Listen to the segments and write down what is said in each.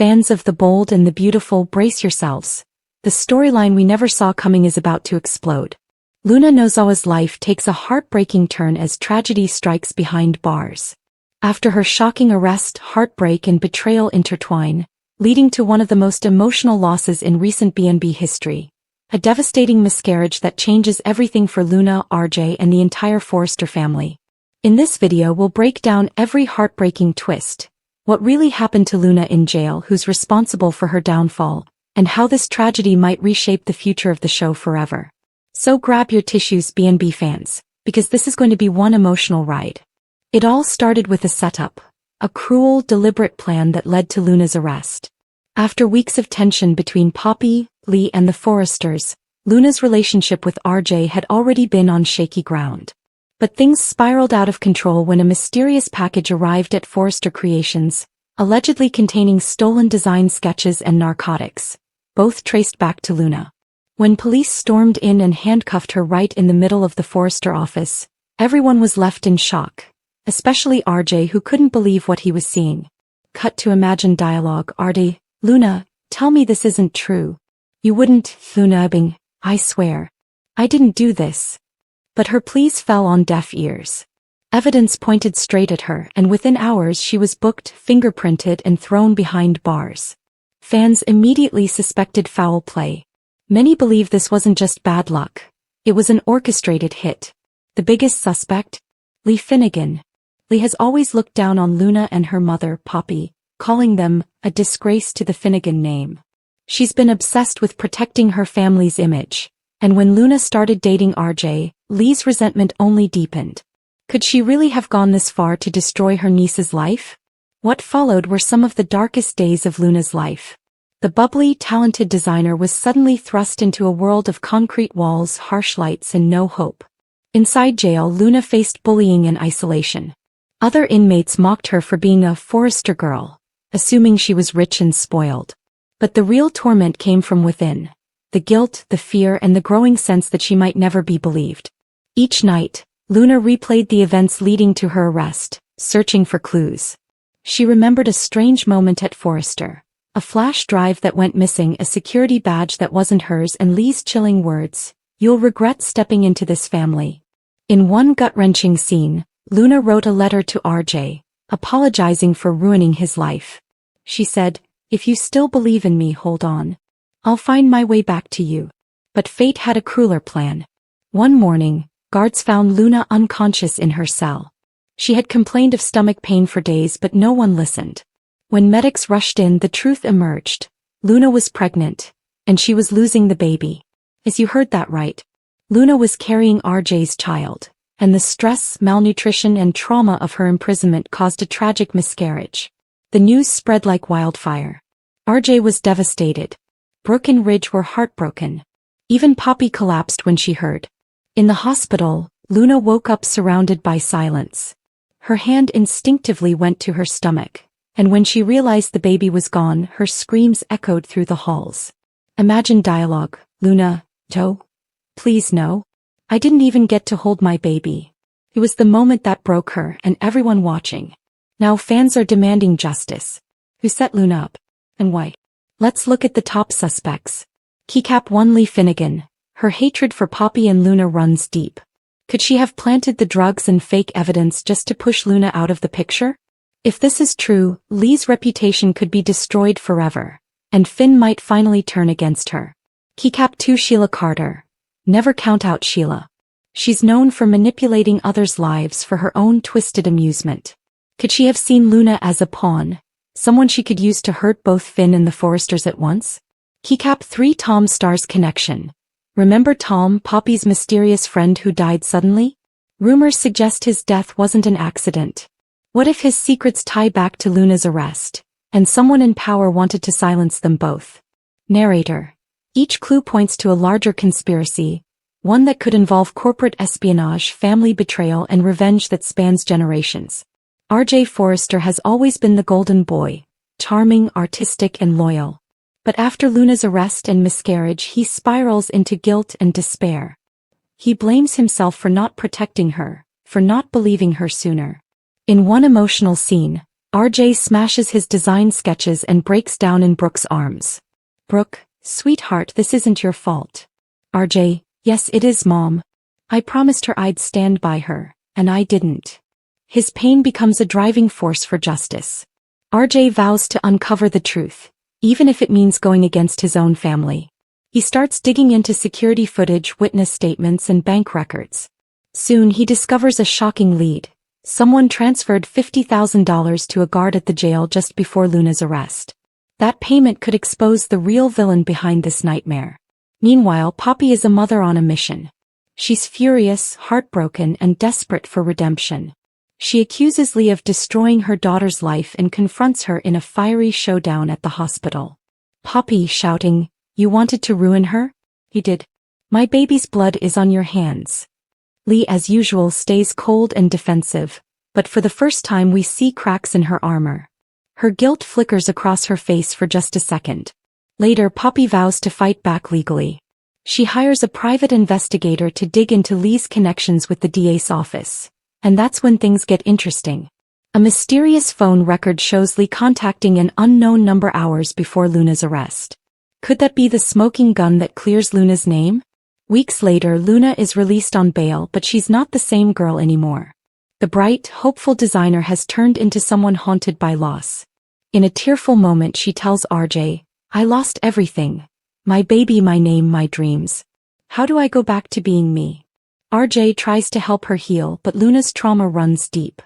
Fans of the bold and the beautiful, brace yourselves. The storyline we never saw coming is about to explode. Luna Nozawa's life takes a heartbreaking turn as tragedy strikes behind bars. After her shocking arrest, heartbreak and betrayal intertwine, leading to one of the most emotional losses in recent B&B history. A devastating miscarriage that changes everything for Luna, RJ, and the entire Forrester family. In this video we'll break down every heartbreaking twist, what really happened to Luna in jail, who's responsible for her downfall, and how this tragedy might reshape the future of the show forever. So grab your tissues, B&B fans, because this is going to be one emotional ride. It all started with a setup, a cruel, deliberate plan that led to Luna's arrest. After weeks of tension between Poppy, Lee, and the Forresters, Luna's relationship with RJ had already been on shaky ground. But things spiraled out of control when a mysterious package arrived at Forrester Creations, allegedly containing stolen design sketches and narcotics, both traced back to Luna. When police stormed in and handcuffed her right in the middle of the Forrester office, everyone was left in shock, especially RJ, who couldn't believe what he was seeing. Cut to Imagine dialogue. RJ, Luna, tell me this isn't true. You wouldn't, Luna Bing, I swear. I didn't do this. But her pleas fell on deaf ears. Evidence pointed straight at her, and within hours she was booked, fingerprinted, and thrown behind bars. Fans immediately suspected foul play. Many believe this wasn't just bad luck. It was an orchestrated hit. The biggest suspect? Lee Finnegan. Lee has always looked down on Luna and her mother, Poppy, calling them a disgrace to the Finnegan name. She's been obsessed with protecting her family's image. And when Luna started dating RJ, Lee's resentment only deepened. Could she really have gone this far to destroy her niece's life? What followed were some of the darkest days of Luna's life. The bubbly, talented designer was suddenly thrust into a world of concrete walls, harsh lights, and no hope. Inside jail, Luna faced bullying and isolation. Other inmates mocked her for being a Forrester girl, assuming she was rich and spoiled. But the real torment came from within. The guilt, the fear, and the growing sense that she might never be believed. Each night, Luna replayed the events leading to her arrest, searching for clues. She remembered a strange moment at Forrester, a flash drive that went missing, a security badge that wasn't hers, and Lee's chilling words, "You'll regret stepping into this family." In one gut-wrenching scene, Luna wrote a letter to RJ, apologizing for ruining his life. She said, "If you still believe in me, hold on. I'll find my way back to you." But fate had a crueler plan. One morning, guards found Luna unconscious in her cell. She had complained of stomach pain for days, but no one listened. When medics rushed in, the truth emerged. Luna was pregnant, and she was losing the baby. As you heard that right. Luna was carrying RJ's child, and the stress, malnutrition, and trauma of her imprisonment caused a tragic miscarriage. The news spread like wildfire. RJ was devastated. Brooke and Ridge were heartbroken. Even Poppy collapsed when she heard. In the hospital, Luna woke up surrounded by silence. Her hand instinctively went to her stomach, and when she realized the baby was gone, her screams echoed through the halls. Imagine dialogue. Luna, Joe? Please no. I didn't even get to hold my baby. It was the moment that broke her and everyone watching. Now fans are demanding justice. Who set Luna up? And why? Let's look at the top suspects. Keycap 1 Lee Finnegan. Her hatred for Poppy and Luna runs deep. Could she have planted the drugs and fake evidence just to push Luna out of the picture? If this is true, Lee's reputation could be destroyed forever, and Finn might finally turn against her. Keycap 2 Sheila Carter. Never count out Sheila. She's known for manipulating others' lives for her own twisted amusement. Could she have seen Luna as a pawn? Someone she could use to hurt both Finn and the Forresters at once? Keycap 3 Tom Starr's connection. Remember Tom, Poppy's mysterious friend who died suddenly? Rumors suggest his death wasn't an accident. What if his secrets tie back to Luna's arrest, and someone in power wanted to silence them both? Narrator. Each clue points to a larger conspiracy, one that could involve corporate espionage, family betrayal, and revenge that spans generations. RJ Forrester has always been the golden boy, charming, artistic, and loyal. But after Luna's arrest and miscarriage, he spirals into guilt and despair. He blames himself for not protecting her, for not believing her sooner. In one emotional scene, RJ smashes his design sketches and breaks down in Brooke's arms. Brooke, sweetheart, this isn't your fault. RJ, yes it is, Mom. I promised her I'd stand by her, and I didn't. His pain becomes a driving force for justice. RJ vows to uncover the truth, even if it means going against his own family. He starts digging into security footage, witness statements, and bank records. Soon he discovers a shocking lead. Someone transferred $50,000 to a guard at the jail just before Luna's arrest. That payment could expose the real villain behind this nightmare. Meanwhile, Poppy is a mother on a mission. She's furious, heartbroken, and desperate for redemption. She accuses Lee of destroying her daughter's life and confronts her in a fiery showdown at the hospital. Poppy shouting, "You wanted to ruin her? You did. My baby's blood is on your hands." Lee, as usual, stays cold and defensive, but for the first time we see cracks in her armor. Her guilt flickers across her face for just a second. Later, Poppy vows to fight back legally. She hires a private investigator to dig into Lee's connections with the DA's office. And that's when things get interesting. A mysterious phone record shows Lee contacting an unknown number hours before Luna's arrest. Could that be the smoking gun that clears Luna's name? Weeks later, Luna is released on bail, but she's not the same girl anymore. The bright, hopeful designer has turned into someone haunted by loss. In a tearful moment, she tells RJ, "I lost everything. My baby, my name, my dreams. How do I go back to being me?" RJ tries to help her heal, but Luna's trauma runs deep.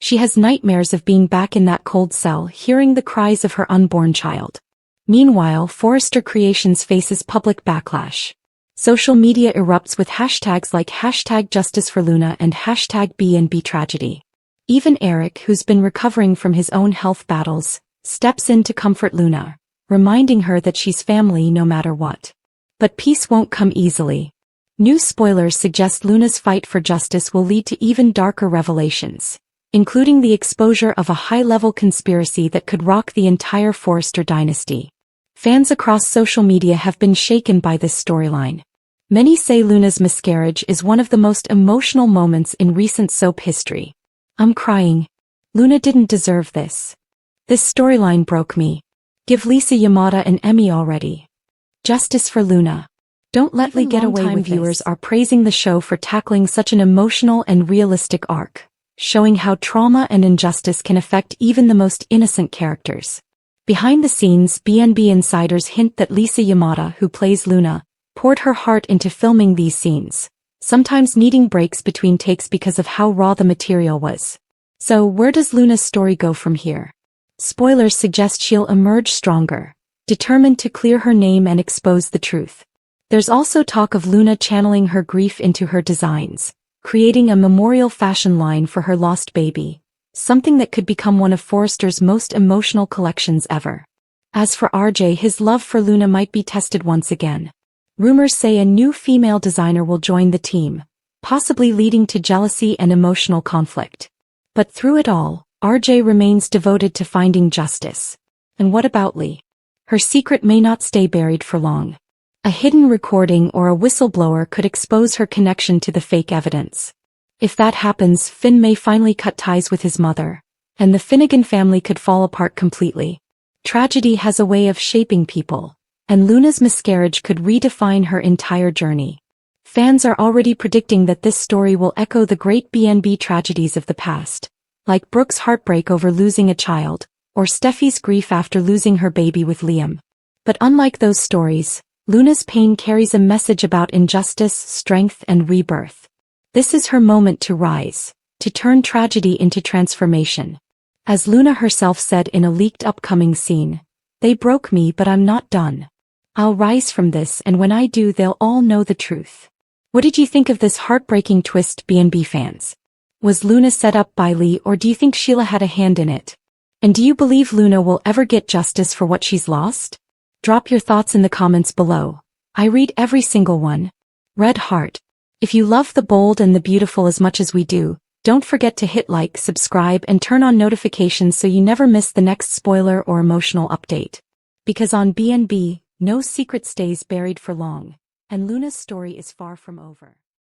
She has nightmares of being back in that cold cell, hearing the cries of her unborn child. Meanwhile, Forrester Creations faces public backlash. Social media erupts with hashtags like #JusticeForLuna and #BNBTragedy. Even Eric, who's been recovering from his own health battles, steps in to comfort Luna, reminding her that she's family no matter what. But peace won't come easily. New spoilers suggest Luna's fight for justice will lead to even darker revelations, including the exposure of a high-level conspiracy that could rock the entire Forrester dynasty. Fans across social media have been shaken by this storyline. Many say Luna's miscarriage is one of the most emotional moments in recent soap history. "I'm crying. Luna didn't deserve this. This storyline broke me. Give Lisa Yamada an Emmy already. Justice for Luna." Don't Let Lee Get Away with viewers are praising the show for tackling such an emotional and realistic arc, showing how trauma and injustice can affect even the most innocent characters. Behind the scenes, BNB insiders hint that Lisa Yamada, who plays Luna, poured her heart into filming these scenes, sometimes needing breaks between takes because of how raw the material was. So where does Luna's story go from here? Spoilers suggest she'll emerge stronger, determined to clear her name and expose the truth. There's also talk of Luna channeling her grief into her designs, creating a memorial fashion line for her lost baby, something that could become one of Forrester's most emotional collections ever. As for RJ, his love for Luna might be tested once again. Rumors say a new female designer will join the team, possibly leading to jealousy and emotional conflict. But through it all, RJ remains devoted to finding justice. And what about Lee? Her secret may not stay buried for long. A hidden recording or a whistleblower could expose her connection to the fake evidence. If that happens, Finn may finally cut ties with his mother, and the Finnegan family could fall apart completely. Tragedy has a way of shaping people, and Luna's miscarriage could redefine her entire journey. Fans are already predicting that this story will echo the great BNB tragedies of the past, like Brooke's heartbreak over losing a child, or Steffi's grief after losing her baby with Liam. But unlike those stories, Luna's pain carries a message about injustice, strength, and rebirth. This is her moment to rise, to turn tragedy into transformation. As Luna herself said in a leaked upcoming scene, "They broke me, but I'm not done. I'll rise from this, and when I do, they'll all know the truth." What did you think of this heartbreaking twist, BNB fans? Was Luna set up by Lee, or do you think Sheila had a hand in it? And do you believe Luna will ever get justice for what she's lost? Drop your thoughts in the comments below. I read every single one. Red heart. If you love the bold and the beautiful as much as we do, don't forget to hit like, subscribe, and turn on notifications so you never miss the next spoiler or emotional update. Because on BNB, no secret stays buried for long, and Luna's story is far from over.